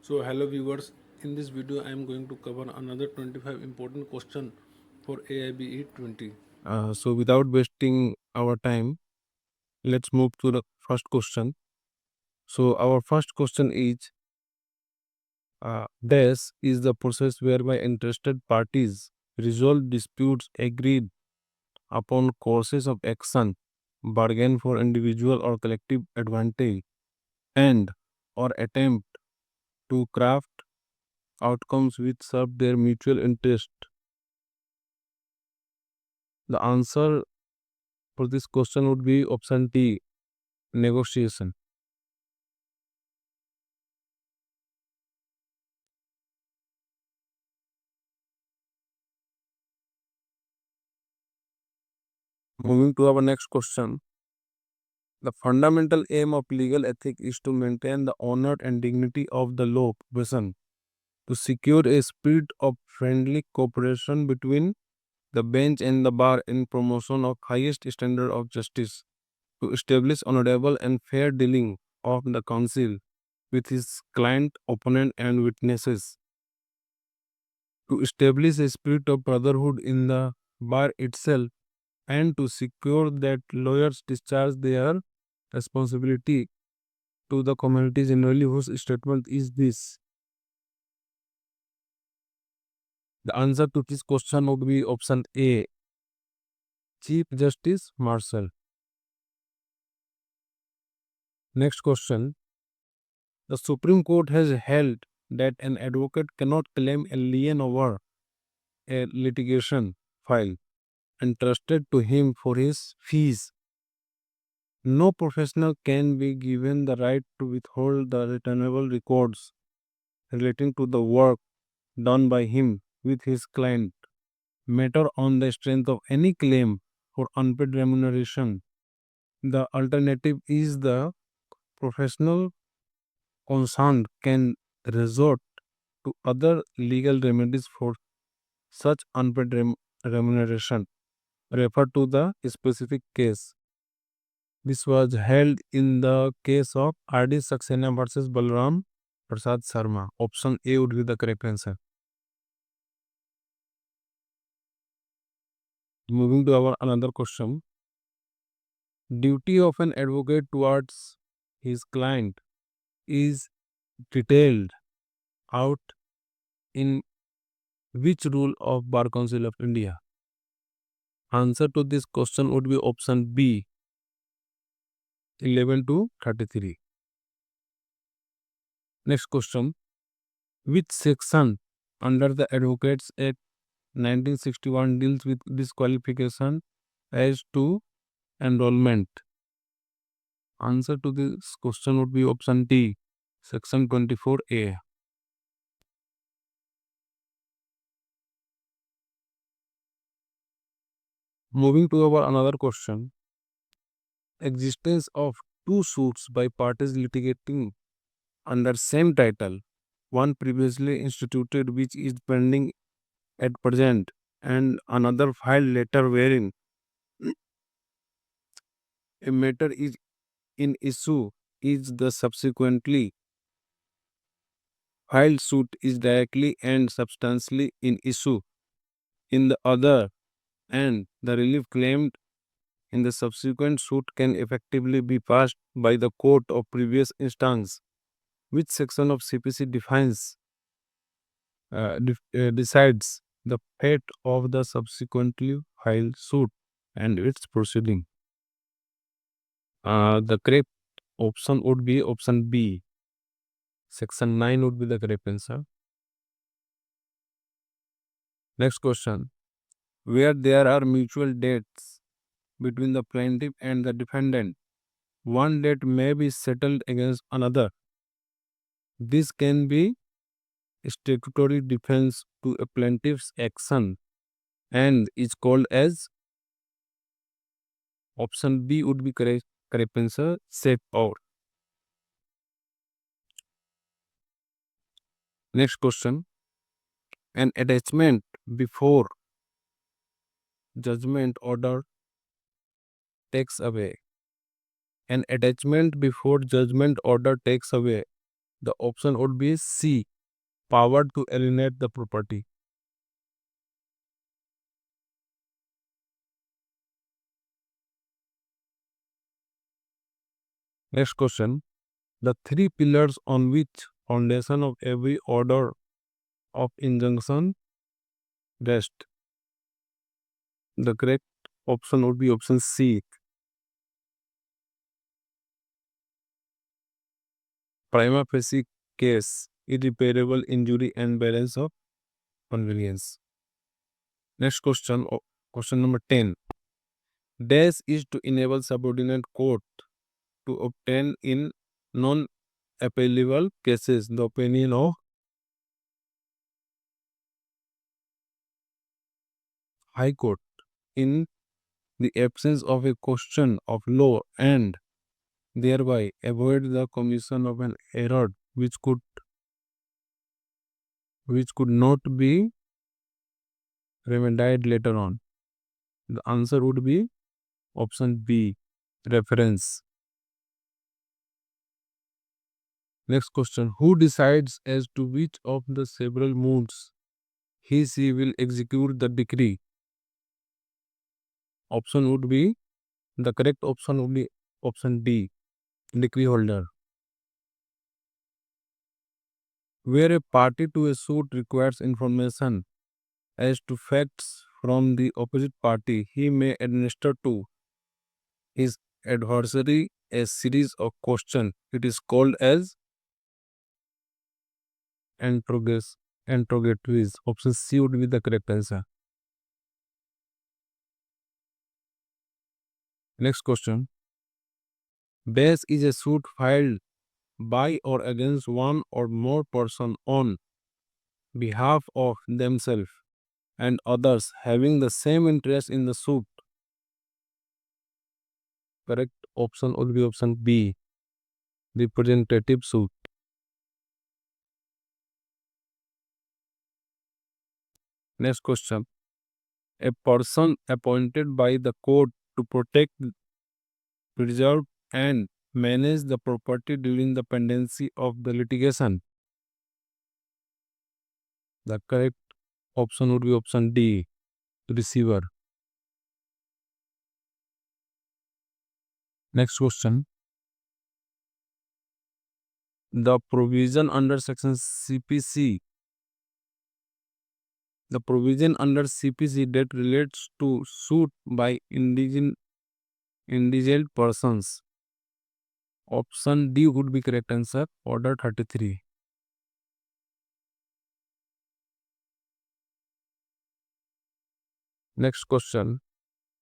So hello viewers, in this video I am going to cover another 25 important question for AIBE 20. So without wasting our time, let's move to the first question. So our first question is, this is the process whereby interested parties resolve disputes agreed upon courses of action, bargain for individual or collective advantage, and or attempt to craft outcomes which serve their mutual interest. The answer for this question would be option D, negotiation. Moving to our next question. The fundamental aim of legal ethics is to maintain the honor and dignity of the law profession, to secure a spirit of friendly cooperation between the bench and the bar in promotion of highest standard of justice, to establish honorable and fair dealing of the counsel with his client, opponent, and witnesses, to establish a spirit of brotherhood in the bar itself, and to secure that lawyers discharge their responsibility to the community generally, whose statement is this. The answer to this question would be option A, Chief Justice Marshall. Next question. The Supreme Court has held that an advocate cannot claim a lien over a litigation file entrusted to him for his fees. No professional can be given the right to withhold the returnable records relating to the work done by him with his client matter on the strength of any claim for unpaid remuneration. The alternative is the professional concerned can resort to other legal remedies for such unpaid remuneration. Refer to the specific case. This was held in the case of R.D. Saxena versus Balram Prasad Sharma. Option A would be the correct answer. Moving to our another question. Duty of an advocate towards his client is detailed out in which rule of Bar Council of India? Answer to this question would be option B, 11 to 33. Next question. Which section under the Advocates Act 1961 deals with disqualification as to enrollment? Answer to this question would be option D, section 24A. Moving to our another question. Existence of two suits by parties litigating under same title, one previously instituted which is pending at present, and another filed later wherein a matter is in issue, is the subsequently filed suit is directly and substantially in issue in the other, and the relief claimed in the subsequent suit can effectively be passed by the court of previous instance. Which section of CPC decides the fate of the subsequently filed suit and its proceeding? The correct option would be option B. Section 9 would be the correct answer. Next question. Where there are mutual debts between the plaintiff and the defendant, one debt may be settled against another. This can be statutory defense to a plaintiff's action and is called as option B would be correct answer, safe out. Next question. An attachment before judgment order takes away. An attachment before judgment order takes away The option would be C, power to alienate the property. Next question. The three pillars on which foundation of every order of injunction rest. The correct option would be option C, prima facie case, irreparable injury and balance of convenience. Next question, question number 10. Dash is to enable subordinate court to obtain in non-appealable cases the opinion of High Court in the absence of a question of law and thereby avoid the commission of an error which could not be remedied later on. The answer would be option B, reference. Next question. Who decides as to which of the several modes she will execute the decree? Option would be, the correct option would be option D, decree holder. Where a party to a suit requires information as to facts from the opposite party, he may administer to his adversary a series of questions. It is called as interrogatories. Option C would be the correct answer. Next question. Base is a suit filed by or against one or more person on behalf of themselves and others having the same interest in the suit. Correct option would be option B, representative suit. Next question. A person appointed by the court to protect, preserve, and manage the property during the pendency of the litigation. The correct option would be option D, receiver. Next question. The provision under section CPC. The provision under CPC that relates to suit by indigent persons. Option D would be correct answer. Order 33. Next question.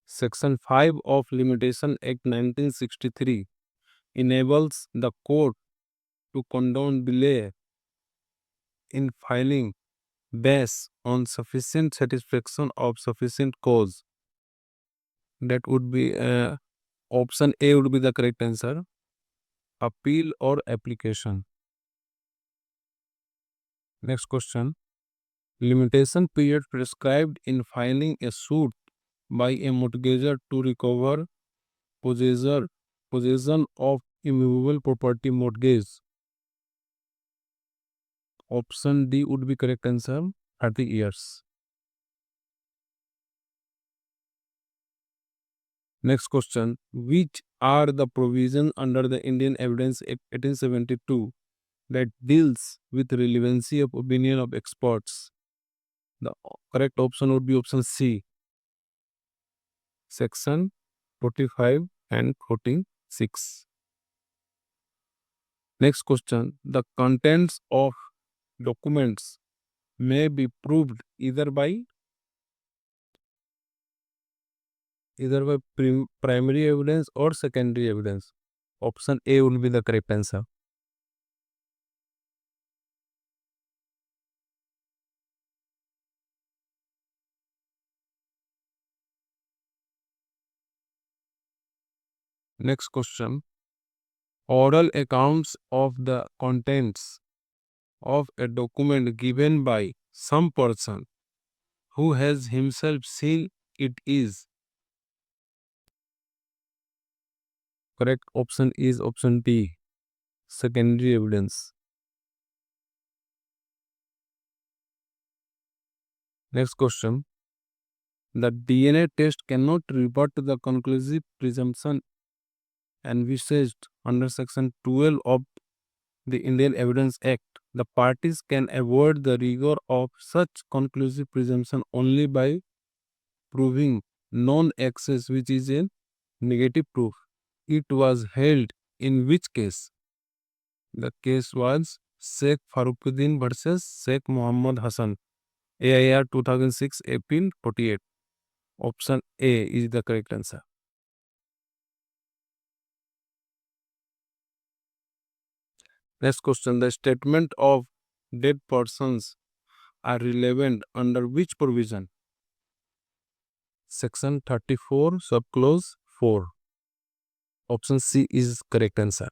Section 5 of Limitation Act 1963 enables the court to condone delay in filing based on sufficient satisfaction of sufficient cause. That would be option A would be the correct answer. Appeal or application. Next question. Limitation period prescribed in filing a suit by a mortgagor to recover possession of immovable property mortgage. Option D would be correct answer. 30 years. Next question. Which are the provisions under the Indian Evidence Act 1872 that deals with relevancy of opinion of experts? The correct option would be option C. Section 45 and 46. Next question. The contents of documents may be proved either by primary evidence or secondary evidence. Option A will be the correct answer. Next question. Oral accounts of the contents of a document given by some person who has himself seen it is. Correct option is option D, secondary evidence. Next question. The DNA test cannot rebut the conclusive presumption envisaged under Section 12 of the Indian Evidence Act. The parties can avoid the rigor of such conclusive presumption only by proving non-access, which is a negative proof. It was held in which case? The case was Sheikh Faruquddin versus Sheikh Muhammad Hassan. AIR 2006 April 48. Option A is the correct answer. Next question. The statement of dead persons are relevant under which provision? Section 34 subclause 4. Option C is correct answer.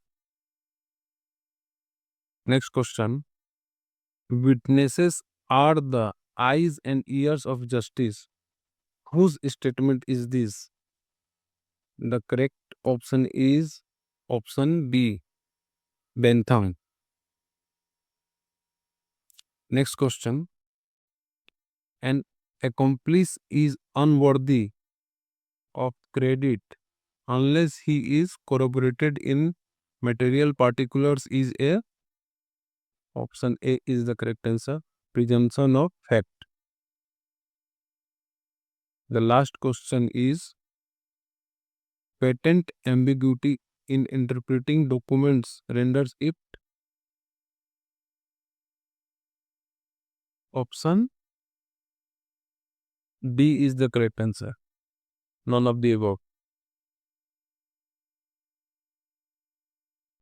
Next question. Witnesses are the eyes and ears of justice. Whose statement is this? The correct option is option B, Bentham. Next question. An accomplice is unworthy of credit unless he is corroborated in material particulars is a option A is the correct answer. Presumption of fact. The last question is patent ambiguity in interpreting documents renders it option D is the correct answer. None of the above.